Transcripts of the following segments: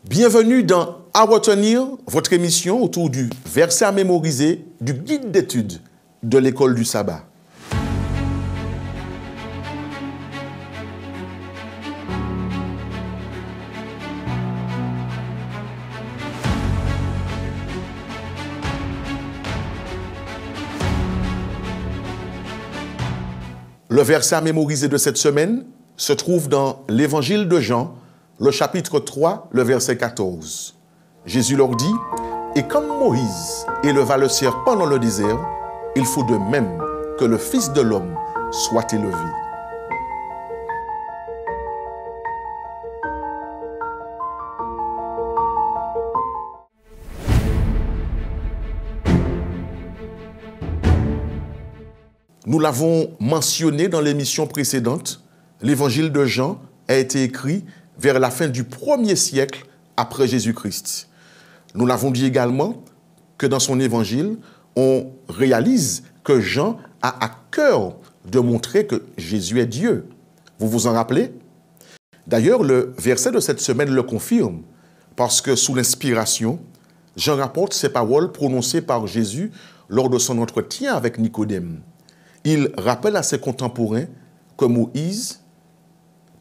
Bienvenue dans À retenir, votre émission autour du verset à mémoriser du guide d'études de l'école du sabbat. Le verset à mémoriser de cette semaine se trouve dans l'évangile de Jean, le chapitre 3, le verset 14. Jésus leur dit, « Et comme Moïse éleva le serpent dans le désert, il faut de même que le Fils de l'homme soit élevé. » Nous l'avons mentionné dans l'émission précédente, l'évangile de Jean a été écrit vers la fin du 1er siècle après Jésus-Christ. Nous l'avons dit également que dans son évangile, on réalise que Jean a à cœur de montrer que Jésus est Dieu. Vous vous en rappelez? D'ailleurs, le verset de cette semaine le confirme, parce que sous l'inspiration, Jean rapporte ces paroles prononcées par Jésus lors de son entretien avec Nicodème. Il rappelle à ses contemporains que Moïse,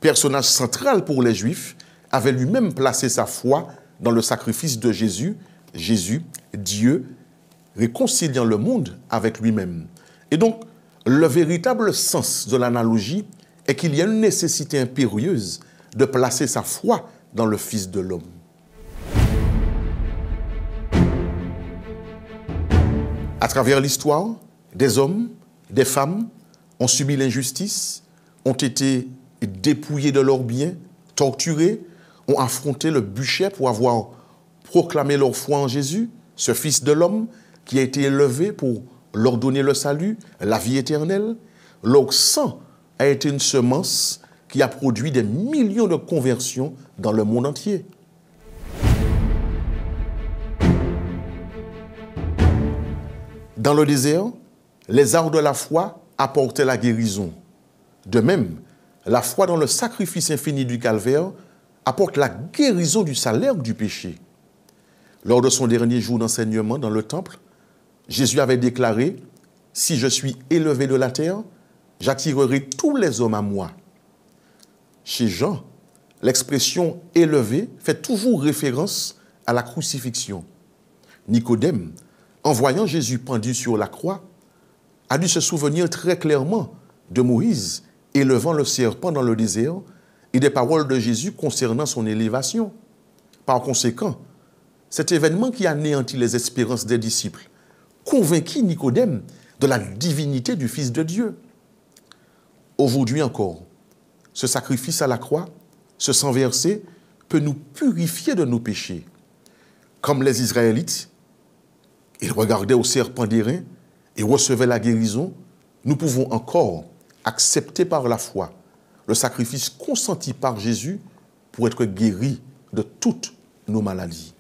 personnage central pour les Juifs, avait lui-même placé sa foi dans le sacrifice de Jésus, Dieu, réconciliant le monde avec lui-même. Et donc, le véritable sens de l'analogie est qu'il y a une nécessité impérieuse de placer sa foi dans le Fils de l'homme. À travers l'histoire, des hommes, des femmes ont subi l'injustice, ont été dépouillés de leurs biens, torturés, ont affronté le bûcher pour avoir proclamé leur foi en Jésus, ce Fils de l'homme qui a été élevé pour leur donner le salut, la vie éternelle. Leur sang a été une semence qui a produit des millions de conversions dans le monde entier. Dans le désert, les arts de la foi apportaient la guérison. De même, la foi dans le sacrifice infini du calvaire apporte la guérison du salaire du péché. Lors de son dernier jour d'enseignement dans le temple, Jésus avait déclaré « Si je suis élevé de la terre, j'attirerai tous les hommes à moi. » Chez Jean, l'expression « élevé » fait toujours référence à la crucifixion. Nicodème, en voyant Jésus pendu sur la croix, a dû se souvenir très clairement de Moïse élevant le serpent dans le désert et des paroles de Jésus concernant son élévation. Par conséquent, cet événement qui anéantit les espérances des disciples convainquit Nicodème de la divinité du Fils de Dieu. Aujourd'hui encore, ce sacrifice à la croix, ce sang versé, peut nous purifier de nos péchés. Comme les Israélites, ils regardaient au serpent d'airain et recevaient la guérison, nous pouvons encore accepter par la foi le sacrifice consenti par Jésus pour être guéris de toutes nos maladies.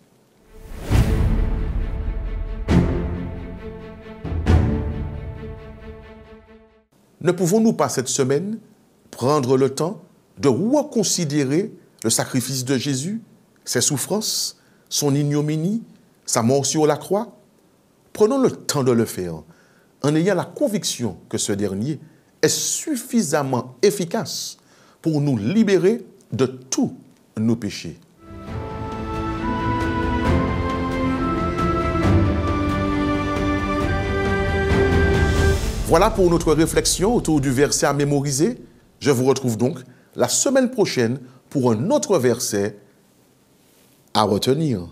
Ne pouvons-nous pas cette semaine prendre le temps de reconsidérer le sacrifice de Jésus, ses souffrances, son ignominie, sa mort sur la croix? Prenons le temps de le faire en ayant la conviction que ce dernier est suffisamment efficace pour nous libérer de tous nos péchés. Voilà pour notre réflexion autour du verset à mémoriser. Je vous retrouve donc la semaine prochaine pour un autre verset à retenir.